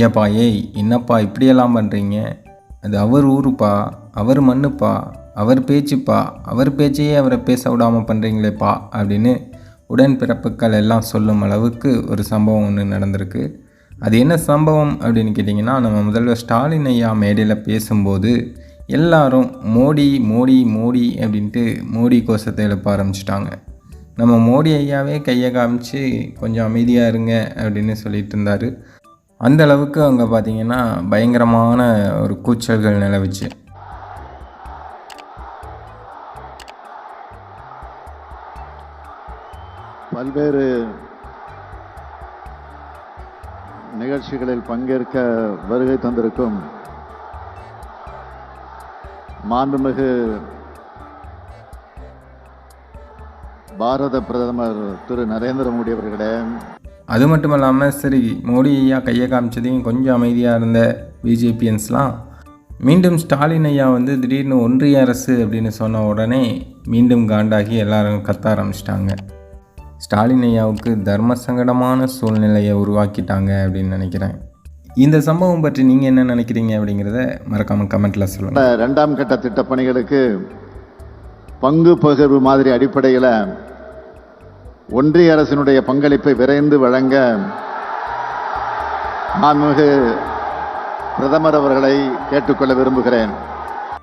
ஏப்பா ஏய் என்னப்பா இப்படியெல்லாம் பண்ணுறீங்க? அது அவர் ஊருப்பா, அவர் மண்ணுப்பா, அவர் பேச்சுப்பா, அவர் பேச்சையே அவரை பேச விடாமல் பண்ணுறீங்களேப்பா அப்படின்னு உடன்பிறப்புக்கள் எல்லாம் சொல்லும் அளவுக்கு ஒரு சம்பவம் ஒன்று நடந்திருக்கு. அது என்ன சம்பவம் அப்படின்னு கேட்டிங்கன்னா, நம்ம முதல்வர் ஸ்டாலின் ஐயா மேடையில் பேசும்போது எல்லாரும் மோடி மோடி மோடி அப்படின்ட்டு மோடி கோஷத்தை எழுப்ப ஆரம்பிச்சிட்டாங்க. நம்ம மோடி ஐயாவே கையை காமிச்சு கொஞ்சம் அமைதியாக இருங்க அப்படின்னு சொல்லிட்டு இருந்தார். அந்த அளவுக்கு அங்கே பார்த்திங்கன்னா பயங்கரமான ஒரு கூச்சல்கள் நிலவுச்சு. பல்வேறு நிகழ்ச்சிகளில் பங்கேற்க வருகை தந்திருக்கும் மாண்புமிகு பாரத பிரதமர் திரு நரேந்திர மோடி அவர்களே, அது மட்டும் இல்லாமல் சரி மோடி ஐயா கையை காமிச்சதையும் கொஞ்சம் அமைதியாக இருந்த பிஜேபியன்ஸ்லாம் மீண்டும் ஸ்டாலின் ஐயா திடீர்னு ஒன்றிய அரசு அப்படின்னு சொன்ன உடனே மீண்டும் காண்டாகி எல்லாரும் கத்த ஆரம்பிச்சிட்டாங்க. ஸ்டாலின் ஐயாவுக்கு தர்ம சங்கடமான சூழ்நிலையை உருவாக்கிட்டாங்க அப்படின்னு நினைக்கிறேன். இந்த சம்பவம் பற்றி நீங்கள் என்ன நினைக்கிறீங்க அப்படிங்கிறத மறக்காமல் கமெண்ட்டில் சொல்லுங்கள். 2ஆம் கட்ட திட்டப்பணிகளுக்கு பங்கு பகிர்வு மாதிரி அடிப்படையில் ஒன்றிய அரசினுடைய பங்களிப்பை விரைந்து வழங்க மாண்புமிகு பிரதமர் அவர்களை கேட்டுக்கொள்ள விரும்புகிறேன்.